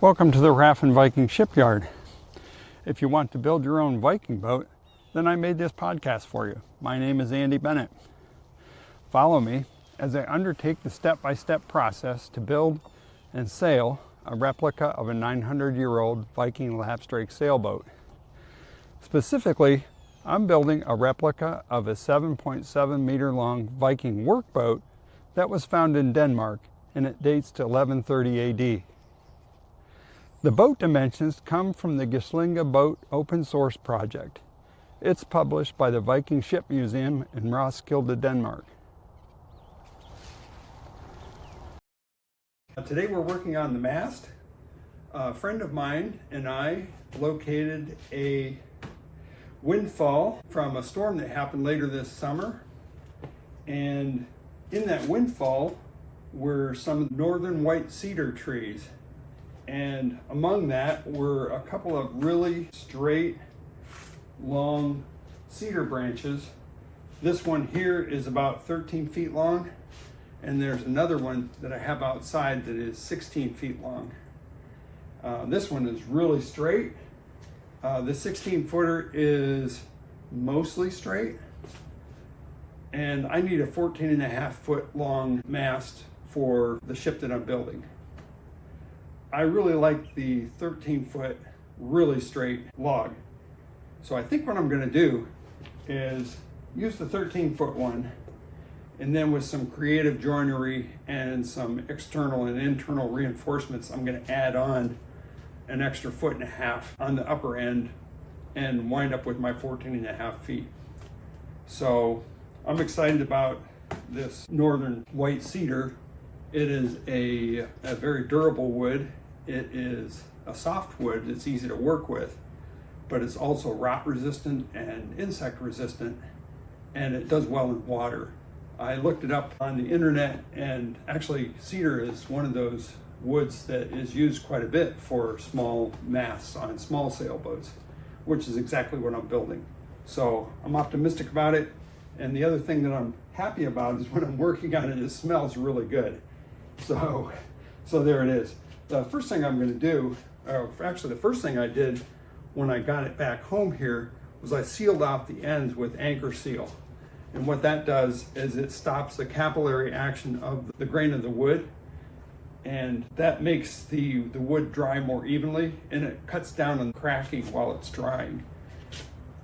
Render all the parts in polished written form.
Welcome to the Hrafn Viking Shipyard. If you want to build your own Viking boat, then I made this podcast for you. My name is Andy Bennett. Follow me as I undertake the step-by-step process to build and sail a replica of a 900-year-old Viking lapstrake sailboat. Specifically, I'm building a replica of a 7.7 meter long Viking workboat that was found in Denmark, and it dates to 1130 AD. The boat dimensions come from the Gislinge boat open source project. It's published by the Viking Ship Museum in Roskilde, Denmark. Today we're working on the mast. A friend of mine and I located a windfall from a storm that happened later this summer. And in that windfall were some northern white cedar trees. And among that were a couple of really straight, long cedar branches. This one here is about 13 feet long, and there's another one that I have outside that is 16 feet long. This one is really straight. The 16-footer is mostly straight, and I need a 14.5-foot long mast for the ship that I'm building. I really like the 13-foot really straight log. So I think what I'm going to do is use the 13-foot one, and then with some creative joinery and some external and internal reinforcements, I'm going to add on an extra 1.5 feet on the upper end and wind up with my 14.5 feet. So I'm excited about this northern white cedar. It is a very durable wood. It is a soft wood. It's easy to work with, but it's also rot resistant and insect resistant, and it does well in water. I looked it up on the internet, and actually cedar is one of those woods that is used quite a bit for small masts on small sailboats, which is exactly what I'm building. So I'm optimistic about it. And the other thing that I'm happy about is when I'm working on it, it smells really good. So there it is. The first thing I'm going to do, actually the first thing I did when I got it back home here was I sealed off the ends with anchor seal. And what that does is it stops the capillary action of the grain of the wood, and that makes the wood dry more evenly, and it cuts down on cracking while it's drying.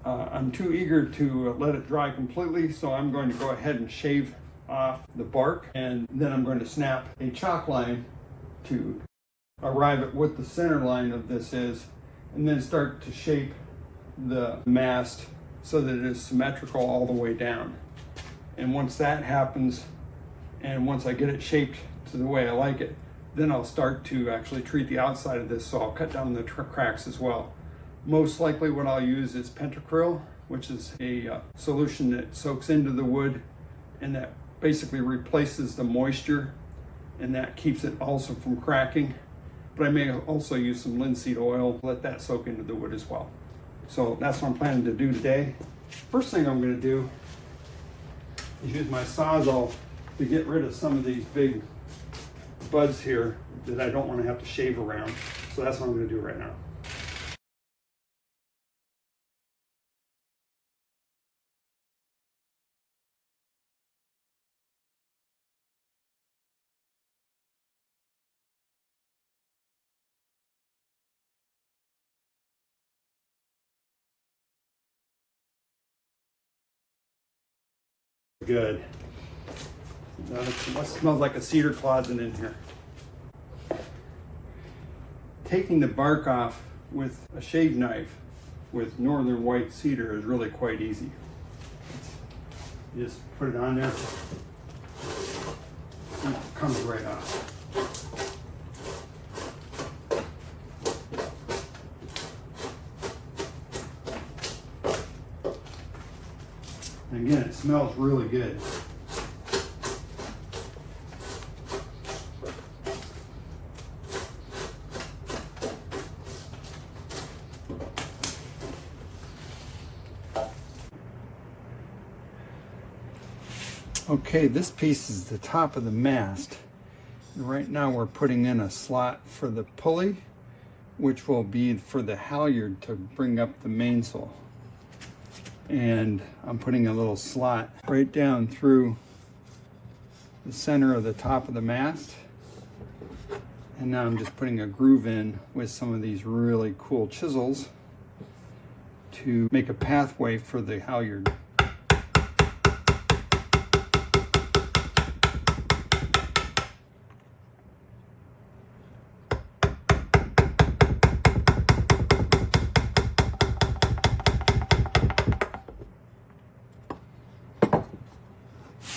I'm too eager to let it dry completely, so I'm going to go ahead and shave off the bark, and then I'm going to snap a chalk line to arrive at what the center line of this is, and then start to shape the mast so that it is symmetrical all the way down. And once that happens, and once I get it shaped to the way I like it, then I'll start to actually treat the outside of this, so I'll cut down the cracks as well. Most likely what I'll use is pentacryl, which is a solution that soaks into the wood and that basically replaces the moisture, and that keeps it also from cracking. But I may also use some linseed oil, let that soak into the wood as well. So that's what I'm planning to do today. First thing I'm going to do is use my Sawzall to get rid of some of these big buds here that I don't want to have to shave around. So that's what I'm going to do right now. Good. Now it smells like a cedar closet in here. Taking the bark off with a shave knife with northern white cedar is really quite easy. You just put it on there and it comes right off. And again, it smells really good. Okay, this piece is the top of the mast. Right now we're putting in a slot for the pulley which will be for the halyard to bring up the mainsail. And I'm putting a little slot right down through the center of the top of the mast. And now I'm just putting a groove in with some of these really cool chisels to make a pathway for the halyard.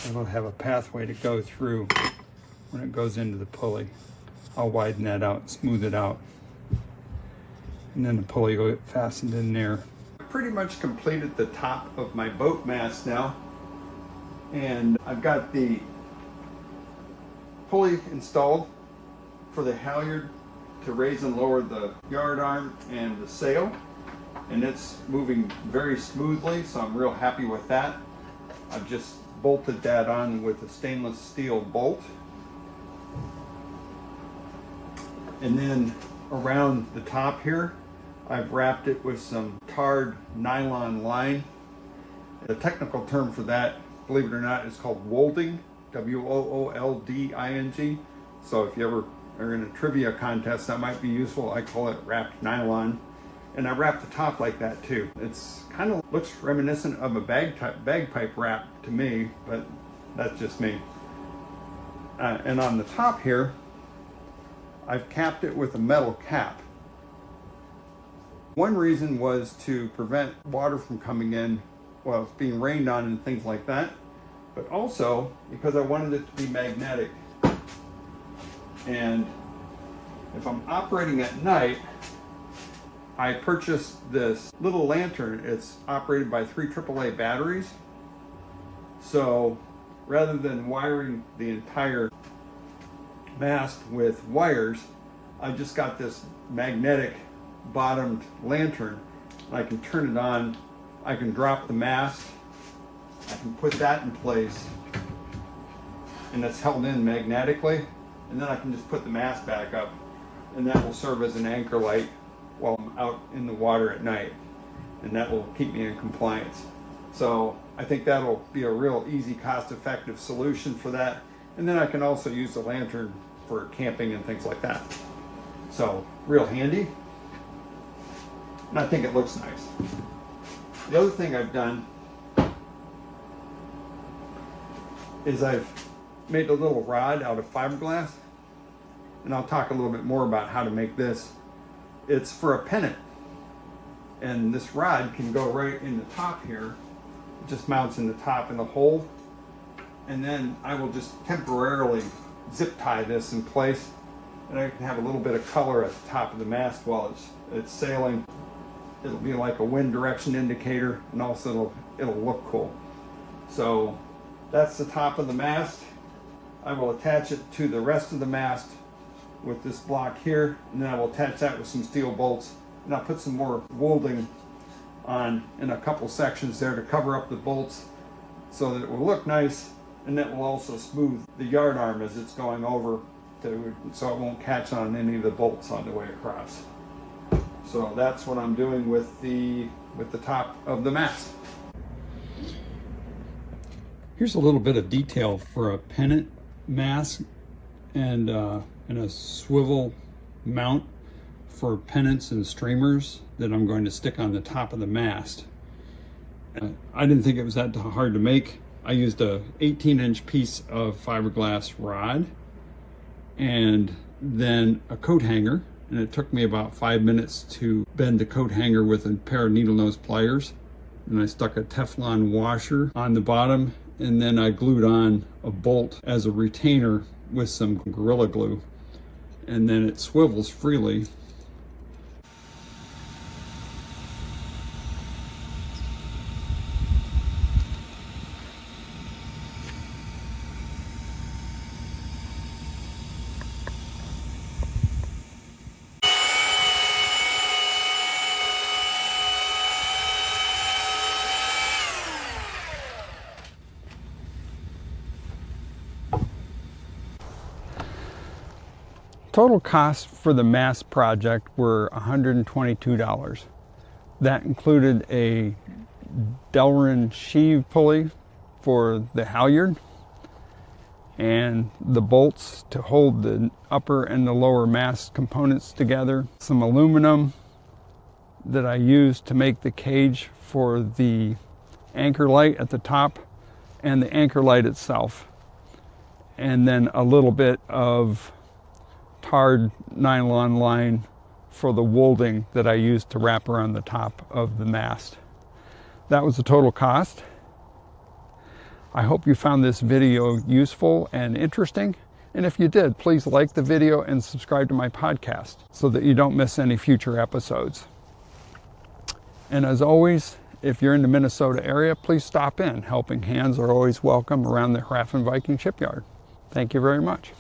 It'll have a pathway to go through when it goes into the pulley. I'll widen that out, smooth it out, and then the pulley will get fastened in there. Pretty much completed the top of my boat mast now, and I've got the pulley installed for the halyard to raise and lower the yard arm and the sail, and it's moving very smoothly, so I'm real happy with that. I've just bolted that on with a stainless steel bolt, and then around the top here I've wrapped it with some tarred nylon line. The technical term for that, believe it or not, is called wolding, W-O-O-L-D-I-N-G. So if you ever are in a trivia contest, that might be useful. I call it wrapped nylon. And I wrap the top like that too. It's kind of looks reminiscent of a bagpipe wrap to me, but that's just me. And on the top here, I've capped it with a metal cap. One reason was to prevent water from coming in while it's being rained on and things like that, but also because I wanted it to be magnetic. And if I'm operating at night, I purchased this little lantern. It's operated by 3 AAA batteries. So rather than wiring the entire mast with wires, I just got this magnetic bottomed lantern. I can turn it on, I can drop the mast, I can put that in place, and it's held in magnetically, and then I can just put the mast back up, and that will serve as an anchor light while I'm out in the water at night, and that will keep me in compliance. So I think that'll be a real easy, cost-effective solution for that. And then I can also use the lantern for camping and things like that. So real handy, and I think it looks nice. The other thing I've done is I've made a little rod out of fiberglass, and I'll talk a little bit more about how to make this. It's for a pennant, and this rod can go right in the top here. It just mounts in the top in the hole, and then I will just temporarily zip tie this in place, and I can have a little bit of color at the top of the mast while it's sailing. It'll be like a wind direction indicator, and also it'll look cool. So that's the top of the mast. I will attach it to the rest of the mast with this block here, and then I will attach that with some steel bolts, and I'll put some more wolding on in a couple sections there to cover up the bolts so that it will look nice, and that will also smooth the yard arm as it's going over so it won't catch on any of the bolts on the way across. So that's what I'm doing with the top of the mast. Here's a little bit of detail for a pennant mast and a swivel mount for pennants and streamers that I'm going to stick on the top of the mast. I didn't think it was that hard to make. I used a 18-inch piece of fiberglass rod and then a coat hanger, and it took me about 5 minutes to bend the coat hanger with a pair of needle nose pliers. And I stuck a Teflon washer on the bottom, and then I glued on a bolt as a retainer with some Gorilla Glue, and then it swivels freely. total costs for the mast project were $122. That included a Delrin sheave pulley for the halyard and the bolts to hold the upper and the lower mast components together, some aluminum that I used to make the cage for the anchor light at the top and the anchor light itself, and then a little bit of tarred nylon line for the wolding that I used to wrap around the top of the mast. That was the total cost. I hope you found this video useful and interesting, and if you did, please like the video and subscribe to my podcast so that you don't miss any future episodes. And as always, if you're in the Minnesota area, please stop in. Helping hands are always welcome around the Hrafn Viking Shipyard. Thank you very much.